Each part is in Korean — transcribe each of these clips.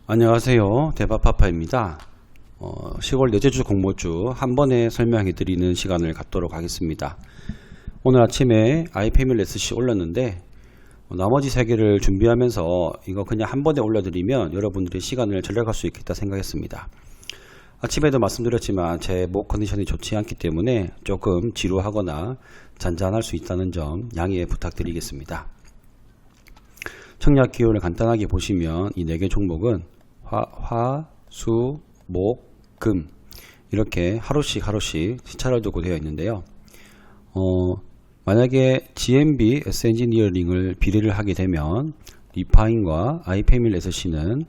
안녕하세요. 대바파파입니다. 10월 넷째 주 공모주 한 번에 설명해 드리는 시간을 갖도록 하겠습니다. 오늘 아침에 iPa밀 SC 올렸는데 나머지 3개를 준비하면서 이거 그냥 한 번에 올려드리면 여러분들의 시간을 절약할 수 있겠다 생각했습니다. 아침에도 말씀드렸지만 제 목 컨디션이 좋지 않기 때문에 조금 지루하거나 잔잔할 수 있다는 점 양해 부탁드리겠습니다. 청약 기호를 간단하게 보시면 이 4개 종목은 화, 수, 목, 금 이렇게 하루씩 시차를 두고 되어 있는데요. 만약에 GMB S엔지니어링을 비례를 하게 되면 리파인과 iPa밀 SC는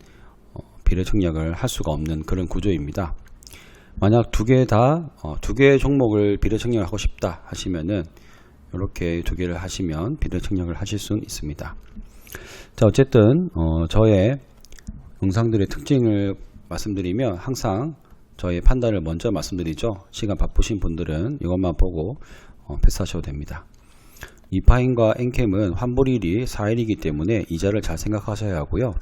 비례 청약을 할 수가 없는 그런 구조입니다. 만약 두 개의 종목을 비례 청약을 하고 싶다 하시면은 이렇게 2개를 하시면 비례 청약을 하실 수 있습니다. 자, 어쨌든 저의 영상들의 특징을 말씀드리면 항상 저의 판단을 먼저 말씀드리죠. 시간 바쁘신 분들은 이것만 보고 패스하셔도 됩니다. 리파인과 엔캠은 환불일이 4일이기 때문에 이자를 잘 생각하셔야 하고요.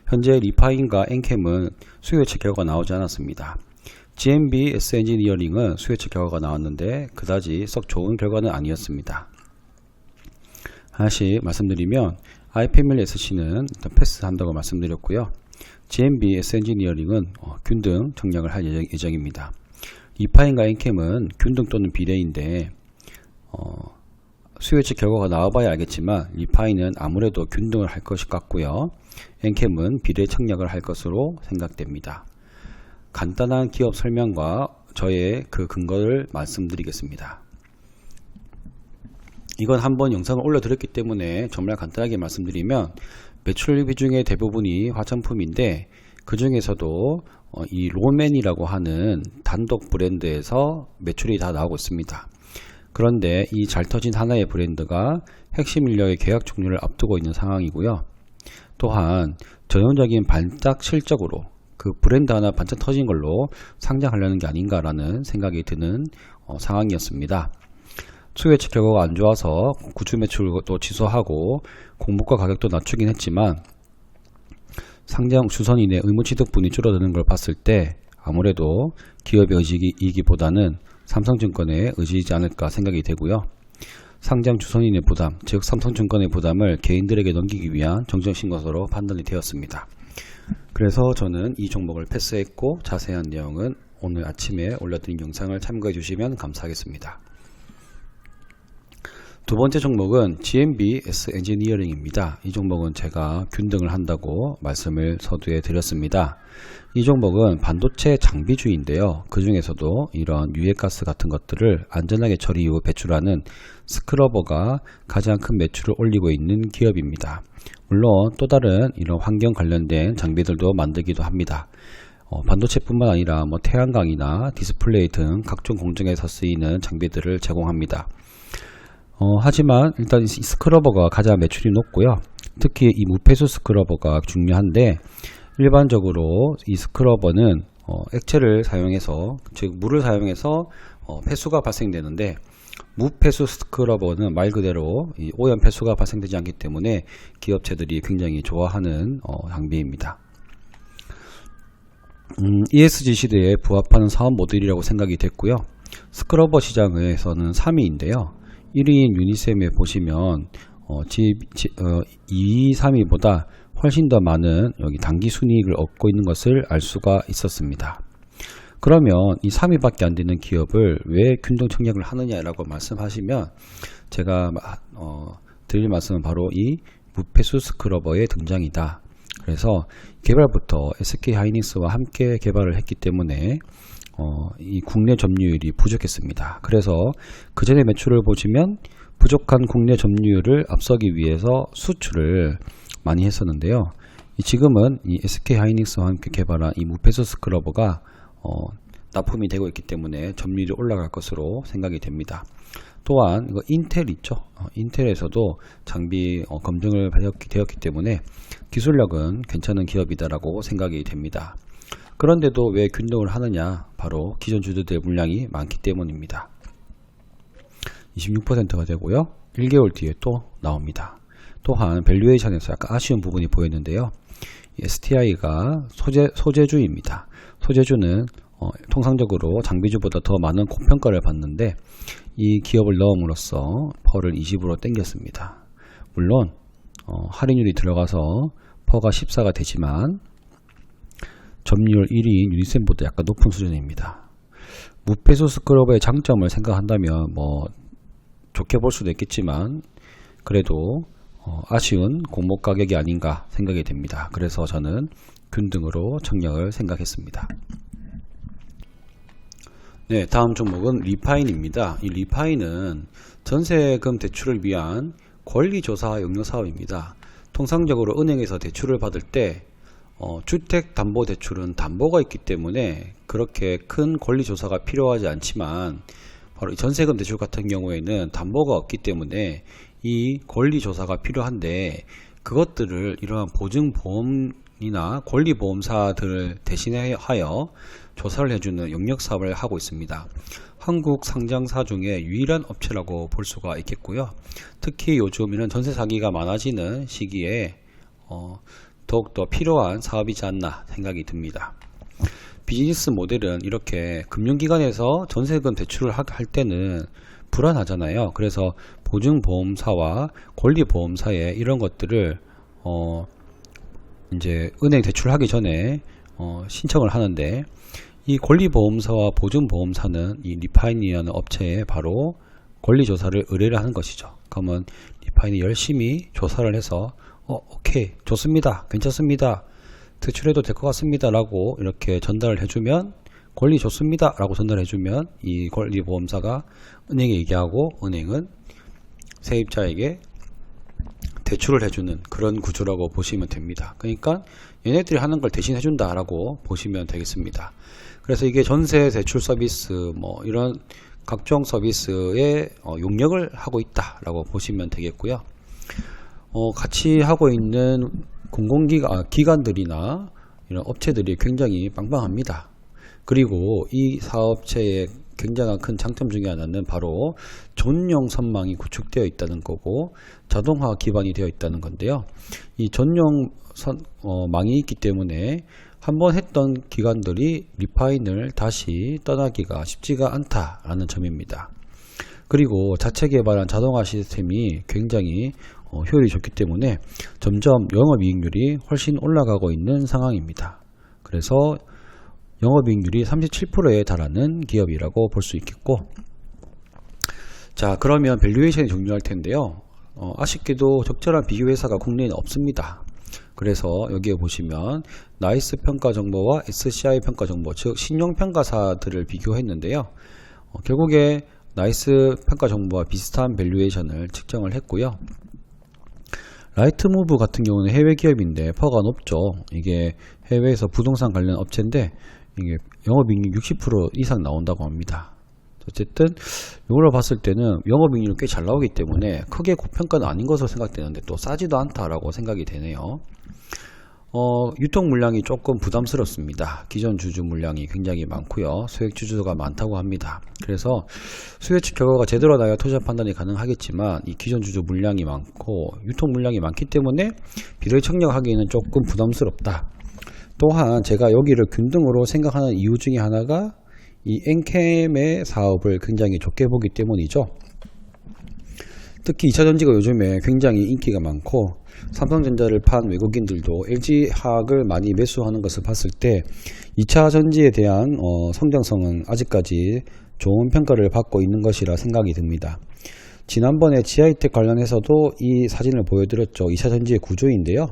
현재 리파인과 엔캠은 수요예측 결과가 나오지 않았습니다. GMB S엔지니어링은 수요예측 결과가 나왔는데 그다지 썩 좋은 결과는 아니었습니다. 하나씩 말씀드리면 iPa밀 SC는 일단 패스한다고 말씀드렸고요. GMB S엔지니어링은 균등 청약을 할 예정입니다. 리파인과 엔캠은 균등 또는 비례인데 수요예측 결과가 나와봐야 알겠지만 리파인은 아무래도 균등을 할 것이 같고요. 엔캠은 비례 청약을 할 것으로 생각됩니다. 간단한 기업 설명과 저의 그 근거를 말씀드리겠습니다. 이건 한번 영상을 올려드렸기 때문에 정말 간단하게 말씀드리면 매출 비중의 대부분이 화장품인데 그 중에서도 이 롬앤이라고 하는 단독 브랜드에서 매출이 다 나오고 있습니다. 그런데 이 잘 터진 하나의 브랜드가 핵심 인력의 계약 종료를 앞두고 있는 상황이고요. 또한 전형적인 반짝 실적으로 그 브랜드 하나 반짝 터진 걸로 상장하려는 게 아닌가라는 생각이 드는 상황이었습니다. 수요예측 결과가 안 좋아서 구주 매출도 취소하고 공모가 가격도 낮추긴 했지만 상장 주선인의 의무취득분이 줄어드는 걸 봤을 때 아무래도 기업의 의지이기보다는 삼성증권에 의지이지 않을까 생각이 되고요. 상장 주선인의 부담, 즉 삼성증권의 부담을 개인들에게 넘기기 위한 정정신 것으로 판단이 되었습니다. 그래서 저는 이 종목을 패스했고 자세한 내용은 오늘 아침에 올려드린 영상을 참고해 주시면 감사하겠습니다. 두 번째 종목은 GMB S엔지니어링입니다. 이 종목은 제가 균등을 한다고 말씀을 서두에 드렸습니다. 이 종목은 반도체 장비주인데요. 그 중에서도 이런 유해가스 같은 것들을 안전하게 처리 이후 배출하는 스크러버가 가장 큰 매출을 올리고 있는 기업입니다. 물론 또 다른 이런 환경 관련된 장비들도 만들기도 합니다. 반도체뿐만 아니라 태양광이나 디스플레이 등 각종 공정에서 쓰이는 장비들을 제공합니다. 하지만 일단 이 스크러버가 가장 매출이 높고요. 특히 이 무폐수 스크러버가 중요한데 일반적으로 이 스크러버는 액체를 사용해서 즉 물을 사용해서 폐수가 발생되는데 무폐수 스크러버는 말 그대로 이 오염 폐수가 발생되지 않기 때문에 기업체들이 굉장히 좋아하는 장비입니다. ESG 시대에 부합하는 사업 모델이라고 생각이 됐고요. 스크러버 시장에서는 3위인데요. 1위인 유니셈에 보시면 2위, 3위보다 훨씬 더 많은 여기 단기 순이익을 얻고 있는 것을 알 수가 있었습니다. 그러면 이 3위밖에 안 되는 기업을 왜 균등 청약을 하느냐라고 말씀하시면 제가 드릴 말씀은 바로 이 무폐수 스크러버의 등장이다. 그래서 개발부터 SK하이닉스와 함께 개발을 했기 때문에 이 국내 점유율이 부족했습니다. 그래서 그 전에 매출을 보시면 부족한 국내 점유율을 앞서기 위해서 수출을 많이 했었는데요. 지금은 이 SK하이닉스와 함께 개발한 이 무폐수 스크러버가 납품이 되고 있기 때문에 점유율이 올라갈 것으로 생각이 됩니다. 또한 이거 인텔 있죠. 인텔에서도 장비 검증을 되었기 때문에 기술력은 괜찮은 기업이다라고 생각이 됩니다. 그런데도 왜 균등을 하느냐? 바로 기존 주주들의 물량이 많기 때문입니다. 26%가 되고요. 1개월 뒤에 또 나옵니다. 또한 밸류에이션에서 약간 아쉬운 부분이 보였는데요. STI가 소재주입니다. 소재주는 통상적으로 장비주보다 더 많은 고평가를 받는데 이 기업을 넣음으로써 퍼를 20으로 땡겼습니다. 물론 할인율이 들어가서 퍼가 14가 되지만 점유율 1위인 유니셈보다 약간 높은 수준입니다. 무패소 스크럽의 장점을 생각한다면 뭐 좋게 볼 수도 있겠지만 그래도 아쉬운 공모 가격이 아닌가 생각이 됩니다. 그래서 저는 균등으로 청약을 생각했습니다. 네, 다음 종목은 리파인입니다. 이 리파인은 전세금 대출을 위한 권리조사 용역사업입니다. 통상적으로 은행에서 대출을 받을 때 주택담보대출은 담보가 있기 때문에 그렇게 큰 권리조사가 필요하지 않지만 바로 전세금 대출 같은 경우에는 담보가 없기 때문에 이 권리조사가 필요한데 그것들을 이러한 보증보험이나 권리보험사들을 대신하여 조사를 해주는 용역사업을 하고 있습니다. 한국 상장사 중에 유일한 업체라고 볼 수가 있겠고요. 특히 요즘 이런 전세 사기가 많아지는 시기에 더욱더 필요한 사업이지 않나 생각이 듭니다. 비즈니스 모델은 이렇게 금융기관에서 전세금 대출을 할 때는 불안하잖아요. 그래서 보증보험사와 권리보험사에 이런 것들을 이제 은행 대출하기 전에 신청을 하는데 이 권리보험사와 보증보험사는 이 리파인이라는 업체에 바로 권리조사를 의뢰를 하는 것이죠. 그러면 리파인이 열심히 조사를 해서 오케이 좋습니다 괜찮습니다 대출해도 될 것 같습니다 라고 이렇게 전달을 해주면 권리 좋습니다 라고 전달해 주면 이 권리보험사가 은행에 얘기하고 은행은 세입자에게 대출을 해주는 그런 구조라고 보시면 됩니다. 그러니까 얘네들이 하는 걸 대신 해준다 라고 보시면 되겠습니다. 그래서 이게 전세 대출 서비스 뭐 이런 각종 서비스에 용역을 하고 있다 라고 보시면 되겠고요. 같이 하고 있는 기관들이나 이런 업체들이 굉장히 빵빵합니다. 그리고 이 사업체의 굉장한 큰 장점 중에 하나는 바로 전용 선망이 구축되어 있다는 거고 자동화 기반이 되어 있다는 건데요. 이 전용 망이 있기 때문에 한번 했던 기관들이 리파인을 다시 떠나기가 쉽지가 않다라는 점입니다. 그리고 자체 개발한 자동화 시스템이 굉장히 효율이 좋기 때문에 점점 영업이익률이 훨씬 올라가고 있는 상황입니다. 그래서 영업이익률이 37%에 달하는 기업이라고 볼 수 있겠고, 자 그러면 밸류에이션이 중요할 텐데요. 아쉽게도 적절한 비교 회사가 국내에는 없습니다. 그래서 여기에 보시면 나이스 평가 정보와 SCI 평가 정보, 즉 신용 평가사들을 비교했는데요. 결국에 나이스 평가 정보와 비슷한 밸류에이션을 측정을 했고요. 라이트무브 같은 경우는 해외 기업인데 퍼가 높죠. 이게 해외에서 부동산 관련 업체인데 이게 영업이익률 60% 이상 나온다고 합니다. 어쨌든 이걸로 봤을 때는 영업이익률이 꽤 잘 나오기 때문에 크게 고평가는 아닌 것으로 생각되는데 또 싸지도 않다라고 생각이 되네요. 유통 물량이 조금 부담스럽습니다. 기존 주주 물량이 굉장히 많고요. 수액 주주가 많다고 합니다. 그래서 수혜측 결과가 제대로 나야 투자 판단이 가능하겠지만 이 기존 주주 물량이 많고 유통 물량이 많기 때문에 비례 청약하기에는 조금 부담스럽다. 또한 제가 여기를 균등으로 생각하는 이유 중에 하나가 이 엔캠의 사업을 굉장히 좋게 보기 때문이죠. 특히 2차전지가 요즘에 굉장히 인기가 많고 삼성전자를 판 외국인들도 LG화학을 많이 매수하는 것을 봤을 때 2차전지에 대한 성장성은 아직까지 좋은 평가를 받고 있는 것이라 생각이 듭니다. 지난번에 지하이텍 관련해서도 이 사진을 보여드렸죠. 2차전지의 구조인데요.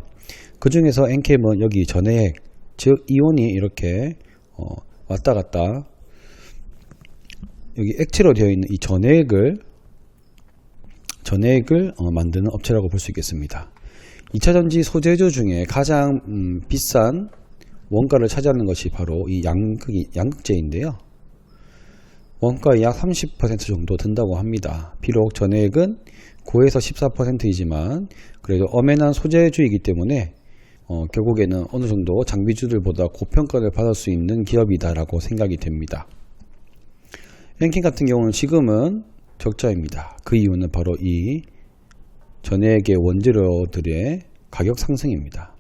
그 중에서 엔캠은 여기 전해액, 즉 이온이 이렇게 왔다 갔다 여기 액체로 되어 있는 이 전해액을 만드는 업체라고 볼 수 있겠습니다. 2차전지 소재주 중에 가장 비싼 원가를 차지하는 것이 바로 이 양극재인데요. 원가의 약 30% 정도 든다고 합니다. 비록 전해액은 9에서 14%이지만 그래도 엄연한 소재주이기 때문에 결국에는 어느 정도 장비주들보다 고평가를 받을 수 있는 기업이다라고 생각이 됩니다. 엔캠 같은 경우는 지금은 적자입니다. 그 이유는 바로 이 전해액의 원재료들의 가격 상승입니다.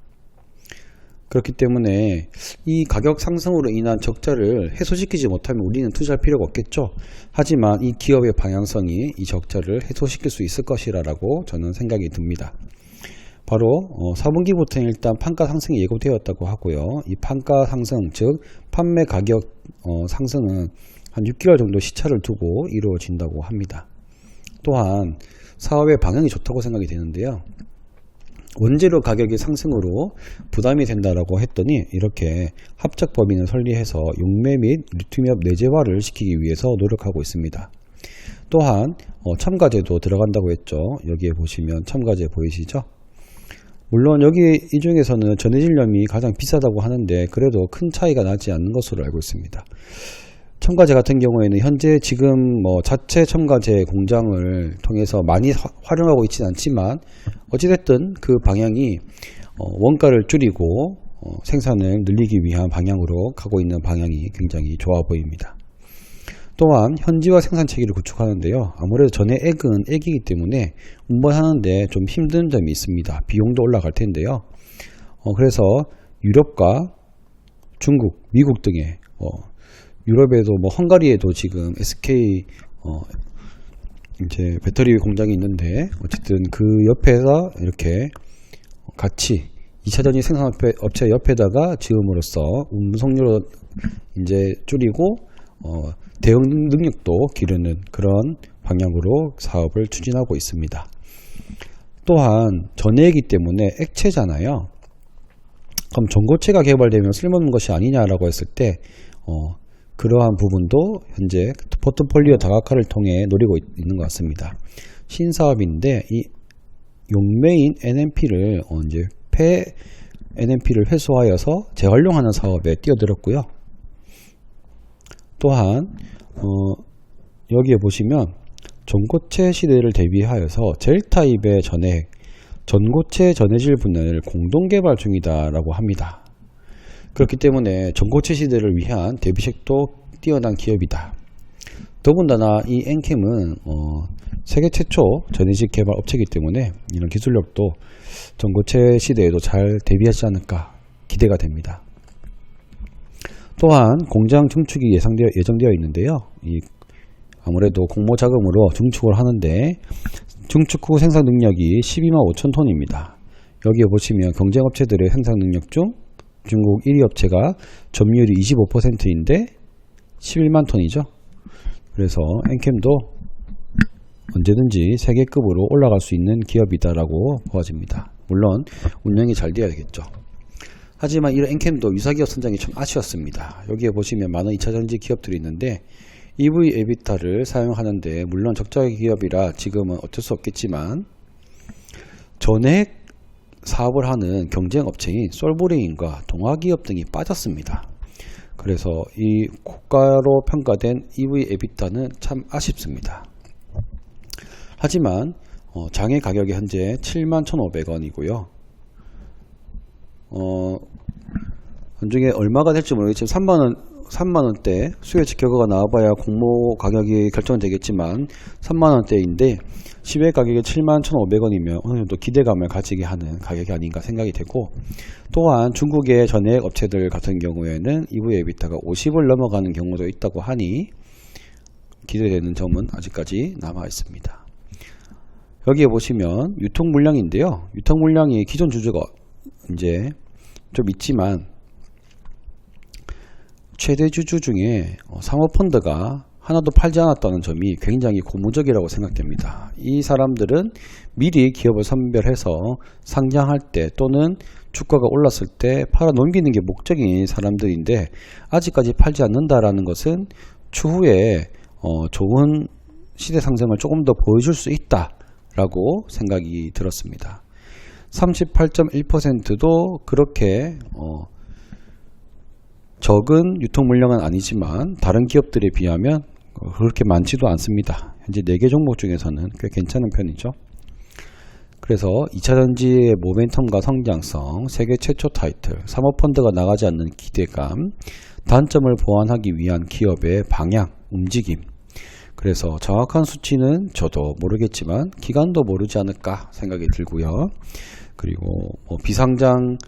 그렇기 때문에 이 가격 상승으로 인한 적자를 해소시키지 못하면 우리는 투자할 필요가 없겠죠. 하지만 이 기업의 방향성이 이 적자를 해소시킬 수 있을 것이라고 저는 생각이 듭니다. 바로 4분기부터는 일단 판가 상승이 예고되었다고 하고요. 이 판가 상승, 즉 판매 가격 상승은 한 6개월 정도 시차를 두고 이루어진다고 합니다. 또한 사업의 방향이 좋다고 생각이 되는데요. 원재료 가격의 상승으로 부담이 된다라고 했더니 이렇게 합작 법인을 설립해서 용매 및 리튬엽 내재화를 시키기 위해서 노력하고 있습니다. 또한 첨가제도 들어간다고 했죠. 여기에 보시면 첨가제 보이시죠? 물론 여기 이 중에서는 전해질염이 가장 비싸다고 하는데 그래도 큰 차이가 나지 않는 것으로 알고 있습니다. 첨가제 같은 경우에는 현재 지금 자체 첨가제 공장을 통해서 많이 활용하고 있지는 않지만 어찌됐든 그 방향이 원가를 줄이고 생산을 늘리기 위한 방향으로 가고 있는 방향이 굉장히 좋아 보입니다. 또한 현지화 생산 체계를 구축하는데요. 아무래도 전해액은 액이기 때문에 운반하는데 좀 힘든 점이 있습니다. 비용도 올라갈 텐데요. 그래서 유럽과 중국, 미국 등의 유럽에도 헝가리에도 지금 SK 이제 배터리 공장이 있는데 어쨌든 그 옆에서 이렇게 같이 2차전지 생산 업체 옆에다가 지음으로써 운송료로 이제 줄이고 대응 능력도 기르는 그런 방향으로 사업을 추진하고 있습니다. 또한 전해이기 때문에 액체잖아요. 그럼 전고체가 개발되면 쓸모없는 것이 아니냐라고 했을 때 그러한 부분도 현재 포트폴리오 다각화를 통해 노리고 있는 것 같습니다. 신사업인데 이 용매인 NMP를 이제 폐 NMP를 회수하여서 재활용하는 사업에 뛰어들었고요. 또한 여기에 보시면 전고체 시대를 대비하여서 젤 타입의 전고체 전해질 분야를 공동 개발 중이다라고 합니다. 그렇기 때문에 전고체 시대를 위한 대비책도 뛰어난 기업이다. 더군다나 이 엔캠은 세계 최초 전해질 개발 업체이기 때문에 이런 기술력도 전고체 시대에도 잘 대비하지 않을까 기대가 됩니다. 또한 공장 증축이 예정되어 있는데요. 아무래도 공모 자금으로 증축을 하는데 증축 후 생산 능력이 12만 5천 톤입니다. 여기에 보시면 경쟁 업체들의 생산 능력 중 중국 1위 업체가 점유율이 25%인데 11만 톤이죠. 그래서 엔캠도 언제든지 세계급으로 올라갈 수 있는 기업이다라고 보아집니다. 물론 운영이 잘 되어야겠죠. 하지만 이런 엔캠도 유사기업 선정이 좀 아쉬웠습니다. 여기에 보시면 많은 2차전지 기업들이 있는데 EV 에비타를 사용하는데 물론 적자 기업이라 지금은 어쩔 수 없겠지만 전액 사업을 하는 경쟁 업체인 솔브레인과 동아기업 등이 빠졌습니다. 그래서 이 고가로 평가된 EV 에비타는 참 아쉽습니다. 하지만 장외 가격이 현재 71,500원이고요. 나중에 얼마가 될지 모르겠지만 3만원대 수요치 결과가 나와봐야 공모 가격이 결정되겠지만 3만원대인데 시외 가격이 71,500원이면 어느 정도 기대감을 가지게 하는 가격이 아닌가 생각이 되고, 또한 중국의 전액 업체들 같은 경우에는 EV 에비타가 50을 넘어가는 경우도 있다고 하니 기대되는 점은 아직까지 남아 있습니다. 여기에 보시면 유통 물량인데요. 유통 물량이 기존 주주가 이제 좀 있지만 최대 주주 중에 사모펀드가 하나도 팔지 않았다는 점이 굉장히 고무적이라고 생각됩니다. 이 사람들은 미리 기업을 선별해서 상장할 때 또는 주가가 올랐을 때 팔아 넘기는 게 목적인 사람들인데 아직까지 팔지 않는다라는 것은 추후에 좋은 시대 상승을 조금 더 보여줄 수 있다라고 생각이 들었습니다. 38.1%도 그렇게 적은 유통 물량은 아니지만 다른 기업들에 비하면 그렇게 많지도 않습니다. 현재 4개 종목 중에서는 꽤 괜찮은 편이죠. 그래서 2차전지의 모멘텀과 성장성, 세계 최초 타이틀, 사모펀드가 나가지 않는 기대감, 단점을 보완하기 위한 기업의 방향, 움직임. 그래서 정확한 수치는 저도 모르겠지만 기간도 모르지 않을까 생각이 들고요. 그리고 비상장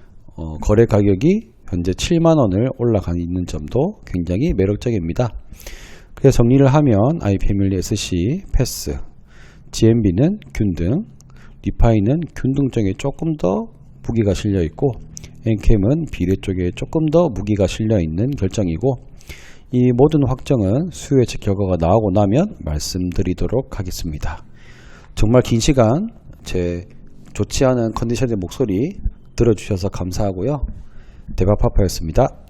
거래 가격이 현재 7만원을 올라가 있는 점도 굉장히 매력적입니다. 그래서 정리를 하면 i패밀리 SC, 패스, GMB는 균등, 리파이는 균등 쪽에 조금 더 무기가 실려 있고 엔캠은 비례 쪽에 조금 더 무기가 실려 있는 결정이고, 이 모든 확정은 수요 예측 결과가 나오고 나면 말씀드리도록 하겠습니다. 정말 긴 시간 제 좋지 않은 컨디션의 목소리 들어주셔서 감사하고요. 대박파파였습니다.